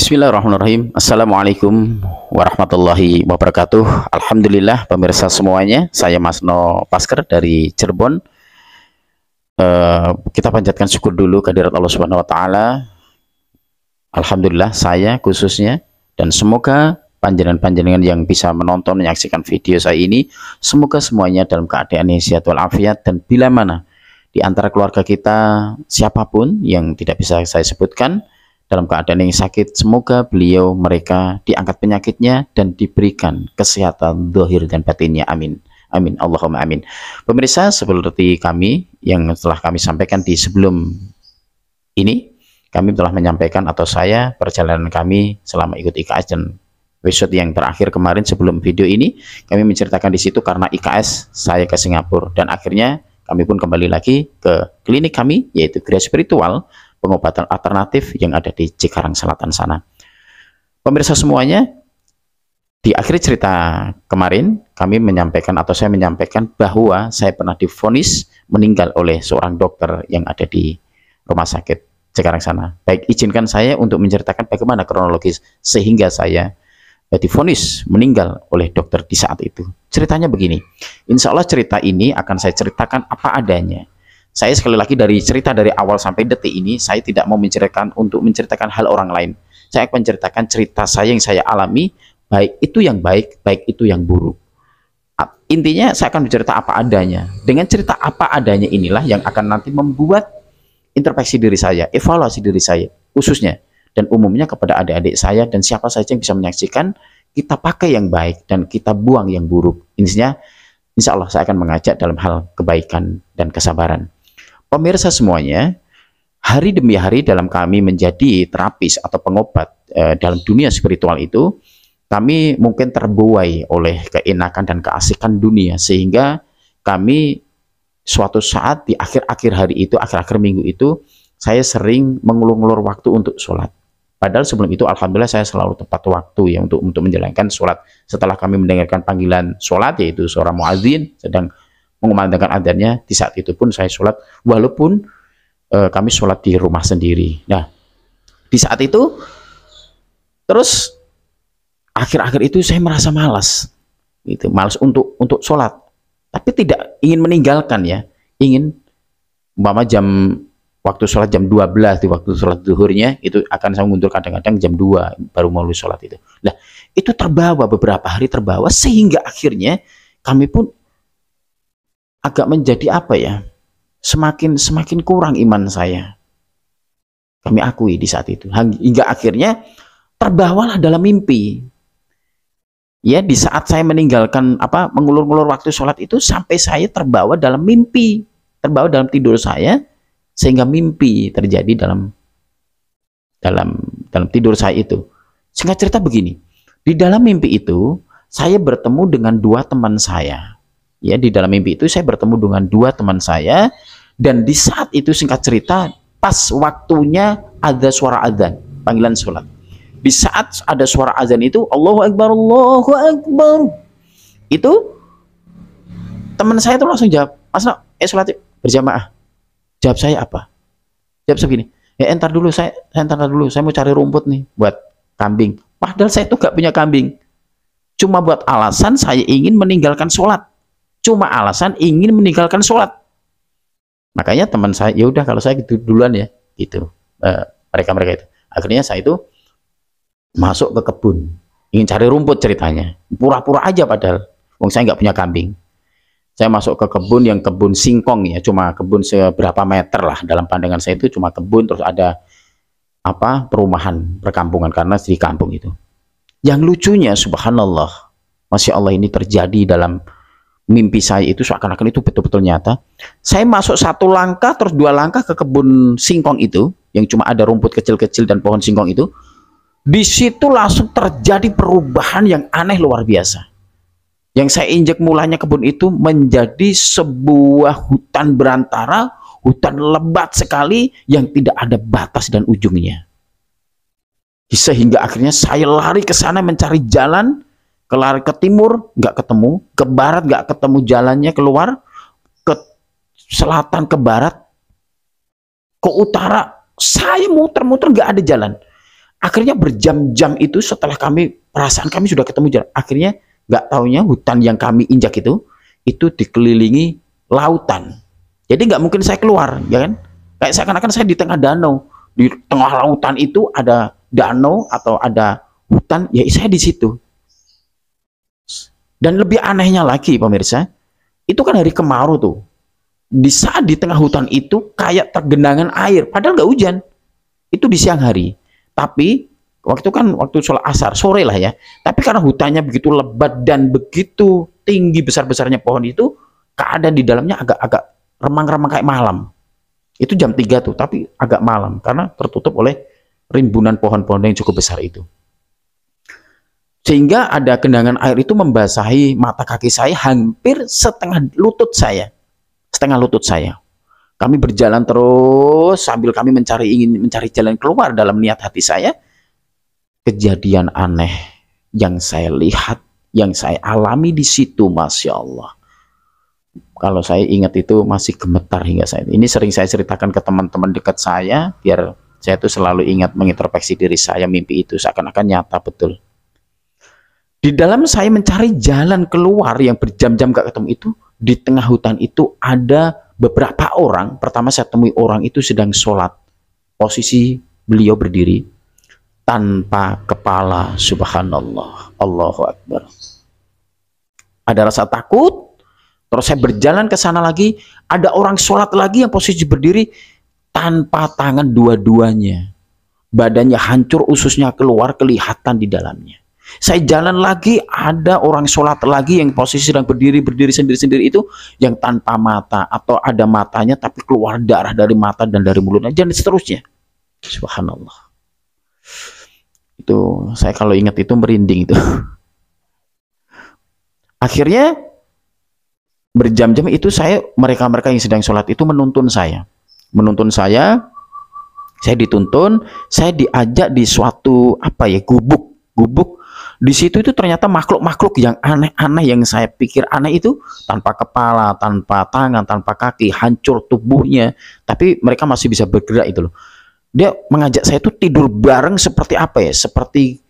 Bismillahirrahmanirrahim. Assalamualaikum warahmatullahi wabarakatuh. Alhamdulillah pemirsa semuanya, saya Masno Pasker dari Cirebon. Kita panjatkan syukur dulu kehadirat Allah Subhanahu wa taala. Alhamdulillah saya khususnya, dan semoga panjenengan-panjenengan yang bisa menonton menyaksikan video saya ini, semoga semuanya dalam keadaan sehat walafiat, dan bila mana di antara keluarga kita siapapun yang tidak bisa saya sebutkan dalam keadaan yang sakit, semoga mereka diangkat penyakitnya dan diberikan kesehatan zahir dan batinnya. Amin. Amin. Allahumma amin. Pemirsa, seperti kami yang telah kami sampaikan di sebelum ini, kami telah menyampaikan atau saya perjalanan kami selama ikut IKS, dan episode yang terakhir kemarin sebelum video ini kami menceritakan di situ karena IKS saya ke Singapura, dan akhirnya kami pun kembali lagi ke klinik kami, yaitu Gria Spiritual pengobatan alternatif yang ada di Cikarang Selatan sana. Pemirsa semuanya, di akhir cerita kemarin kami menyampaikan atau saya menyampaikan bahwa saya pernah divonis meninggal oleh seorang dokter yang ada di rumah sakit Cikarang sana. Baik, izinkan saya untuk menceritakan bagaimana kronologis sehingga saya divonis meninggal oleh dokter di saat itu. Ceritanya begini, insya Allah cerita ini akan saya ceritakan apa adanya. Saya sekali lagi dari cerita dari awal sampai detik ini, saya tidak mau menceritakan hal orang lain. Saya akan menceritakan cerita saya yang saya alami, baik itu yang baik, baik itu yang buruk. Intinya saya akan bercerita apa adanya. Dengan cerita apa adanya inilah yang akan nanti membuat introspeksi diri saya, evaluasi diri saya, khususnya dan umumnya kepada adik-adik saya dan siapa saja yang bisa menyaksikan, kita pakai yang baik dan kita buang yang buruk. Intinya, insya Allah saya akan mengajak dalam hal kebaikan dan kesabaran. Pemirsa semuanya, hari demi hari dalam kami menjadi terapis atau pengobat dalam dunia spiritual itu, kami mungkin terbuai oleh keenakan dan keasikan dunia, sehingga kami suatu saat di akhir-akhir hari itu, akhir-akhir minggu itu, saya sering mengulur-ulur waktu untuk sholat. Padahal sebelum itu alhamdulillah saya selalu tepat waktu ya untuk menjalankan sholat. Setelah kami mendengarkan panggilan sholat, yaitu suara muadzin sedang mengumandangkan adzannya, di saat itu pun saya sholat, walaupun kami sholat di rumah sendiri. Nah, di saat itu terus akhir-akhir itu saya merasa malas, gitu, malas untuk sholat, tapi tidak ingin meninggalkan ya, ingin umpama waktu sholat jam 12 di waktu sholat zuhurnya itu akan saya mundur kadang-kadang jam 2 baru mau sholat itu. Nah, itu terbawa beberapa hari terbawa sehingga akhirnya kami pun agak menjadi apa ya, semakin kurang iman saya. Kami akui di saat itu. Hingga akhirnya terbawalah dalam mimpi. Ya, di saat saya meninggalkan mengulur-ulur waktu sholat itu, sampai saya terbawa dalam mimpi, terbawa dalam tidur saya, sehingga mimpi terjadi dalam tidur saya itu. Singkat cerita begini, di dalam mimpi itu saya bertemu dengan dua teman saya. Ya, di dalam mimpi itu saya bertemu dengan dua teman saya, dan di saat itu singkat cerita pas waktunya ada suara azan, panggilan sholat. Di saat ada suara azan itu, Allahu Akbar, Allahu Akbar, itu teman saya itu langsung jawab, Mas, sholat berjamaah. Jawab saya apa? Jawab segini, ya entar dulu, saya mau cari rumput nih buat kambing. Padahal saya tuh gak punya kambing, cuma buat alasan saya ingin meninggalkan sholat. Makanya teman saya, ya udah kalau saya gitu duluan ya, gitu. Mereka itu. Akhirnya saya itu masuk ke kebun, ingin cari rumput ceritanya. Pura-pura aja padahal, wong saya nggak punya kambing. Saya masuk ke kebun singkong ya, cuma kebun seberapa meter lah, dalam pandangan saya itu cuma kebun, terus ada perumahan perkampungan karena di kampung itu. Yang lucunya subhanallah, Masya Allah, ini terjadi dalam mimpi saya itu, seakan-akan itu betul-betul nyata. Saya masuk satu langkah terus dua langkah ke kebun singkong itu yang cuma ada rumput kecil-kecil dan pohon singkong itu. Di situ langsung terjadi perubahan yang aneh luar biasa. Yang saya injek mulanya kebun itu menjadi sebuah hutan berantara, hutan lebat sekali yang tidak ada batas dan ujungnya. Sehingga akhirnya saya lari ke sana mencari jalan, lari ke timur nggak ketemu, ke barat nggak ketemu jalannya keluar, ke selatan, ke barat, ke utara, saya muter-muter nggak ada jalan. Akhirnya berjam-jam itu setelah perasaan kami sudah ketemu jalan. Akhirnya nggak taunya hutan yang kami injak itu dikelilingi lautan. Jadi nggak mungkin saya keluar, ya kan? Kayak seakan-akan saya di tengah danau. Di tengah lautan itu ada danau atau ada hutan, ya saya di situ. Dan lebih anehnya lagi, pemirsa, itu kan hari kemarau tuh. Di saat di tengah hutan itu kayak tergenangan air, padahal nggak hujan. Itu di siang hari. Tapi waktu sholat asar sore lah ya. Tapi karena hutannya begitu lebat dan begitu tinggi besar-besarnya pohon itu, keadaan di dalamnya agak-agak remang-remang kayak malam. Itu jam 3 tuh, tapi agak malam karena tertutup oleh rimbunan pohon-pohon yang cukup besar itu. Sehingga ada genangan air itu membasahi mata kaki saya hampir setengah lutut saya. Setengah lutut saya. Kami berjalan terus sambil kami ingin mencari jalan keluar dalam niat hati saya. Kejadian aneh yang saya lihat, yang saya alami di situ, Masya Allah. Kalau saya ingat itu masih gemetar hingga saat ini. Ini sering saya ceritakan ke teman-teman dekat saya, biar saya tuh selalu ingat mengintrospeksi diri saya, mimpi itu seakan-akan nyata betul. Di dalam saya mencari jalan keluar yang berjam-jam gak ketemu itu, di tengah hutan itu ada beberapa orang. Pertama saya temui orang itu sedang sholat. Posisi beliau berdiri tanpa kepala. Subhanallah, Allahu Akbar. Ada rasa takut. Terus saya berjalan ke sana lagi, ada orang sholat lagi yang posisi berdiri tanpa tangan dua-duanya. Badannya hancur, ususnya keluar, kelihatan di dalamnya. Saya jalan lagi, ada orang sholat lagi yang posisi sedang berdiri sendiri-sendiri itu, yang tanpa mata atau ada matanya tapi keluar darah dari mata dan dari mulutnya, dan seterusnya. Subhanallah. Itu saya kalau ingat itu merinding itu. Akhirnya berjam-jam itu mereka yang sedang sholat itu menuntun saya. Saya dituntun, saya diajak di suatu gubuk. Di situ itu ternyata makhluk-makhluk yang aneh-aneh yang saya pikir aneh itu tanpa kepala, tanpa tangan, tanpa kaki, hancur tubuhnya, tapi mereka masih bisa bergerak itu loh. Dia mengajak saya itu tidur bareng seperti apa ya? Seperti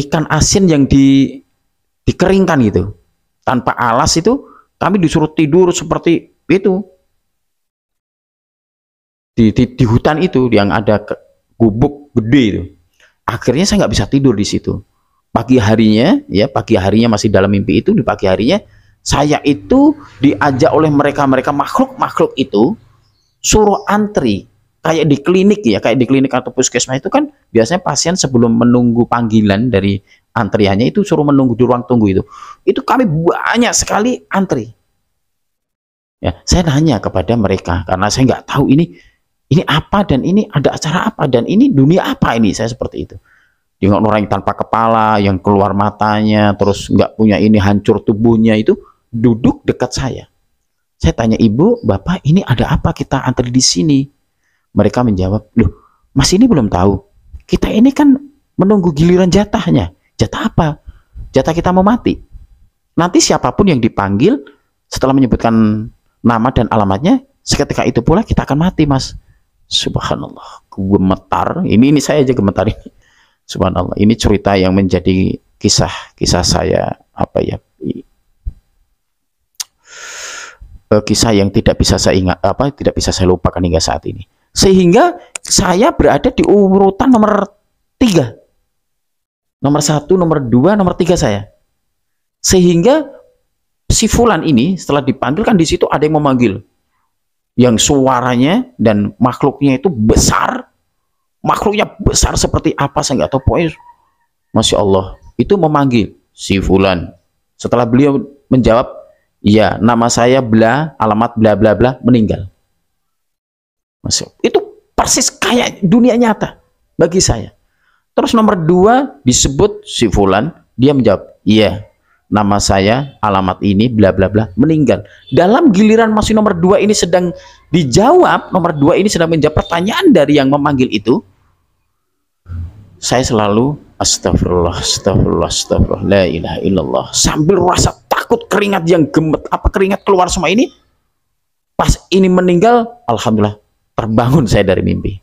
ikan asin yang dikeringkan gitu. Tanpa alas itu kami disuruh tidur seperti itu. Di hutan itu yang ada gubuk gede itu. Akhirnya saya nggak bisa tidur di situ. Pagi harinya masih dalam mimpi itu, di pagi harinya saya itu diajak oleh mereka makhluk itu suruh antri kayak di klinik atau puskesmas itu kan biasanya pasien sebelum menunggu panggilan dari antriannya itu suruh menunggu di ruang tunggu itu kami banyak sekali antri ya. Saya nanya kepada mereka karena saya nggak tahu ini apa dan ini ada acara apa dan ini dunia apa ini, saya seperti itu. Dengan orang yang tanpa kepala, yang keluar matanya, terus nggak punya ini, hancur tubuhnya itu duduk dekat saya. Saya tanya, ibu, bapak, ini ada apa kita antri di sini? Mereka menjawab, loh, mas ini belum tahu. Kita ini kan menunggu giliran jatahnya. Jatah apa? Jatah kita mau mati. Nanti siapapun yang dipanggil setelah menyebutkan nama dan alamatnya, seketika itu pula kita akan mati, mas. Subhanallah, gemetar. Ini saya aja gemetar ini. Subhanallah, ini cerita yang menjadi kisah saya kisah yang tidak bisa saya ingat, tidak bisa saya lupakan hingga saat ini. Sehingga saya berada di urutan nomor 3, nomor 1, nomor 2, nomor 3 saya. Sehingga si fulan ini setelah dipanggil kan di situ ada yang memanggil, yang suaranya dan makhluknya itu besar. Makhluknya besar seperti apa saya nggak tahu, pokoknya Masya Allah itu memanggil si fulan. Setelah beliau menjawab, ya nama saya bla, alamat bla bla bla, meninggal. Masya Allah. Itu persis kayak dunia nyata bagi saya. Terus nomor 2 disebut si fulan, dia menjawab, iya nama saya alamat ini bla bla bla, meninggal. Dalam giliran masih nomor 2 ini sedang dijawab, nomor 2 ini sedang menjawab pertanyaan dari yang memanggil itu, saya selalu astagfirullah, la ilaha illallah, sambil rasa takut, keringat yang keringat keluar semua ini. Pas ini meninggal, alhamdulillah terbangun saya dari mimpi.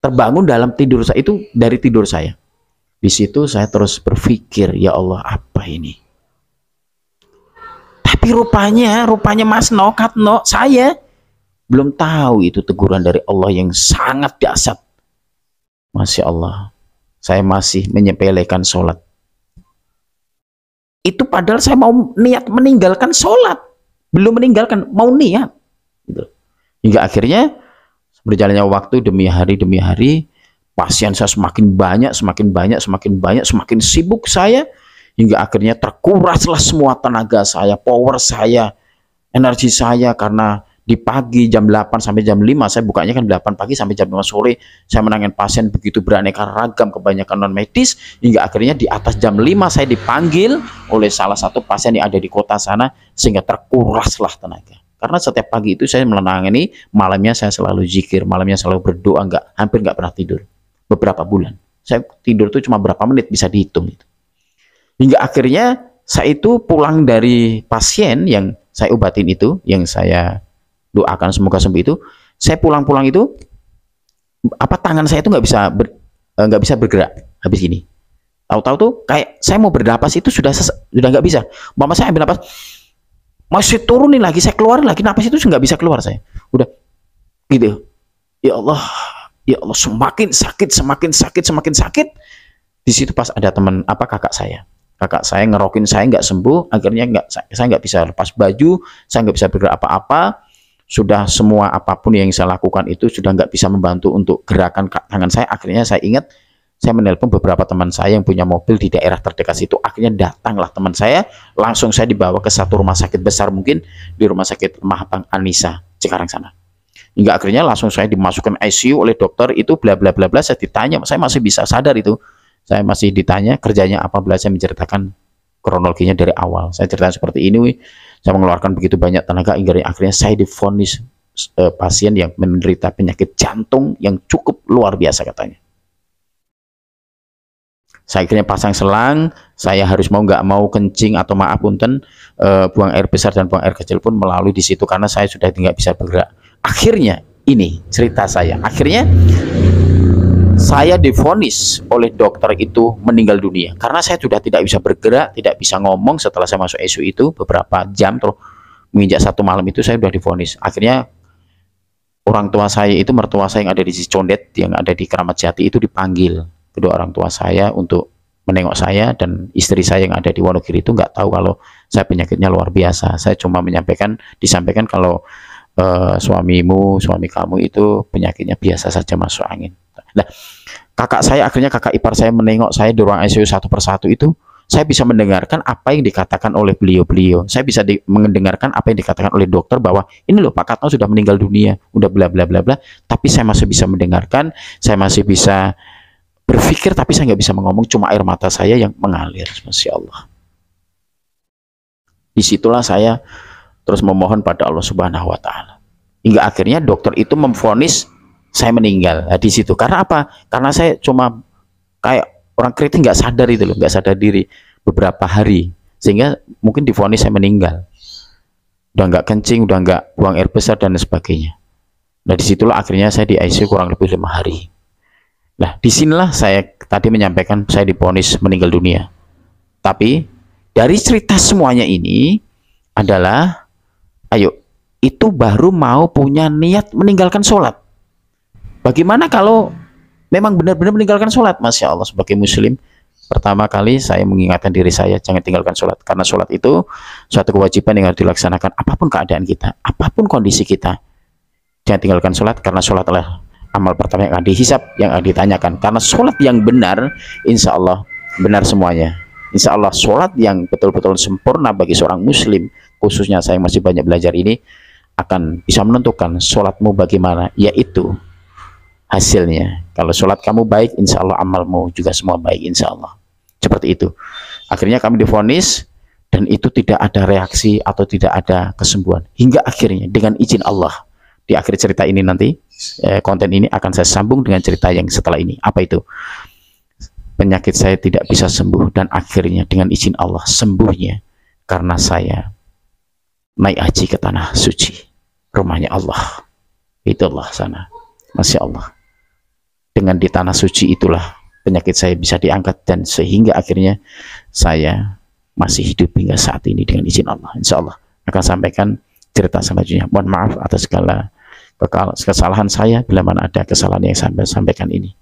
terbangun dalam tidur saya itu, dari tidur saya. Di situ saya terus berpikir, ya Allah, apa ini? Tapi rupanya Mas Katno, saya belum tahu itu teguran dari Allah yang sangat dahsyat. Masya Allah, saya masih menyepelekan sholat. Itu padahal saya mau niat meninggalkan sholat, belum meninggalkan, mau niat. Gitu. Hingga akhirnya berjalannya waktu demi hari, pasien saya semakin banyak, semakin sibuk saya, hingga akhirnya terkuraslah semua tenaga saya, power saya, energi saya, karena di pagi jam 8 sampai jam 5, saya bukanya kan 8 pagi sampai jam 5 sore, saya menangani pasien begitu beraneka ragam, kebanyakan non medis, hingga akhirnya di atas jam 5 saya dipanggil oleh salah satu pasien yang ada di kota sana, sehingga terkuraslah tenaga. Karena setiap pagi itu saya menangani, malamnya saya selalu zikir, malamnya selalu berdoa, hampir nggak pernah tidur. Beberapa bulan saya tidur itu cuma berapa menit, bisa dihitung gitu. Hingga akhirnya saya itu pulang dari pasien yang saya obatin itu, yang saya doakan semoga sembuh itu, saya pulang-pulang itu, tangan saya itu nggak bisa bergerak habis gini. Tahu-tahu tuh kayak saya mau bernapas itu sudah nggak bisa. Mama saya ambil napas, masih turunin lagi, saya keluarin lagi, napas itu nggak bisa keluar saya. Udah gitu. Ya Allah, semakin sakit. Di situ pas ada teman kakak saya ngerokin saya, nggak sembuh. Akhirnya saya nggak bisa lepas baju, saya nggak bisa bergerak apa-apa. Sudah semua apapun yang saya lakukan itu sudah nggak bisa membantu untuk gerakan tangan saya. Akhirnya saya ingat, saya menelpon beberapa teman saya yang punya mobil di daerah terdekat situ. Akhirnya datanglah teman saya, langsung saya dibawa ke satu rumah sakit besar, mungkin di Rumah Sakit Mahatang Anissa Cikarang sana. Hingga akhirnya langsung saya dimasukkan ICU oleh dokter itu, bla bla bla bla. Saya ditanya, saya masih bisa sadar itu, saya masih ditanya kerjanya apa, bla. Saya menceritakan kronologinya dari awal. Saya ceritakan seperti ini, saya mengeluarkan begitu banyak tenaga, hingga akhirnya saya divonis pasien yang menderita penyakit jantung yang cukup luar biasa katanya. Saya akhirnya pasang selang, saya harus mau nggak mau kencing atau maaf punten, buang air besar dan buang air kecil pun melalui di situ, karena saya sudah nggak bisa bergerak. Akhirnya ini cerita saya, akhirnya saya divonis oleh dokter itu meninggal dunia karena saya sudah tidak bisa bergerak, tidak bisa ngomong. Setelah saya masuk ICU itu beberapa jam, terus menginjak satu malam itu saya sudah divonis. Akhirnya orang tua saya itu, mertua saya yang ada di Cicondet, yang ada di Keramat Jati itu dipanggil kedua orang tua saya untuk menengok saya, dan istri saya yang ada di Wonogiri itu nggak tahu kalau saya penyakitnya luar biasa. Saya cuma disampaikan kalau suami kamu itu penyakitnya biasa saja, masuk angin. Nah, kakak ipar saya menengok saya di ruang ICU satu persatu itu, saya bisa mendengarkan apa yang dikatakan oleh beliau. Saya bisa mendengarkan apa yang dikatakan oleh dokter bahwa ini loh Pak Katno sudah meninggal dunia, udah bla bla bla bla. Tapi saya masih bisa mendengarkan, saya masih bisa berpikir, tapi saya nggak bisa ngomong, cuma air mata saya yang mengalir. Masya Allah. Disitulah saya terus memohon pada Allah Subhanahu Wa Taala. Hingga akhirnya dokter itu memvonis saya meninggal. Nah, di situ karena apa? Karena saya cuma kayak orang kritis, nggak sadar itu loh, nggak sadar diri beberapa hari, sehingga mungkin divonis saya meninggal. Udah nggak kencing, udah nggak buang air besar dan sebagainya. Nah, disitulah akhirnya saya di ICU kurang lebih 5 hari. Nah, disinilah saya tadi menyampaikan saya divonis meninggal dunia. Tapi dari cerita semuanya ini adalah, ayo, itu baru mau punya niat meninggalkan sholat. Bagaimana kalau memang benar-benar meninggalkan sholat? Masya Allah, sebagai muslim, pertama kali saya mengingatkan diri saya, jangan tinggalkan sholat. Karena sholat itu suatu kewajiban yang harus dilaksanakan apapun keadaan kita, apapun kondisi kita. Jangan tinggalkan sholat, karena sholat adalah amal pertama yang akan dihisab, yang akan ditanyakan. Karena sholat yang benar, insya Allah benar semuanya. Insya Allah sholat yang betul-betul sempurna bagi seorang muslim, khususnya saya masih banyak belajar ini, akan bisa menentukan sholatmu bagaimana, yaitu hasilnya. Kalau sholat kamu baik, insya Allah amalmu juga semua baik, insya Allah. Seperti itu. Akhirnya kami divonis, dan itu tidak ada reaksi atau tidak ada kesembuhan. Hingga akhirnya dengan izin Allah, di akhir cerita ini nanti, konten ini akan saya sambung dengan cerita yang setelah ini. Apa itu? Penyakit saya tidak bisa sembuh, dan akhirnya dengan izin Allah sembuhnya karena saya naik haji ke tanah suci, rumahnya Allah. Itu Allah sana. Masya Allah. dengan di tanah suci itulah penyakit saya bisa diangkat, dan sehingga akhirnya saya masih hidup hingga saat ini dengan izin Allah. Insya Allah akan sampaikan cerita selanjutnya. Mohon maaf atas segala kesalahan saya bila mana ada kesalahan yang saya sampaikan ini.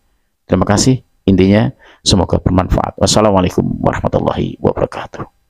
Terima kasih. Intinya semoga bermanfaat. Wassalamualaikum warahmatullahi wabarakatuh.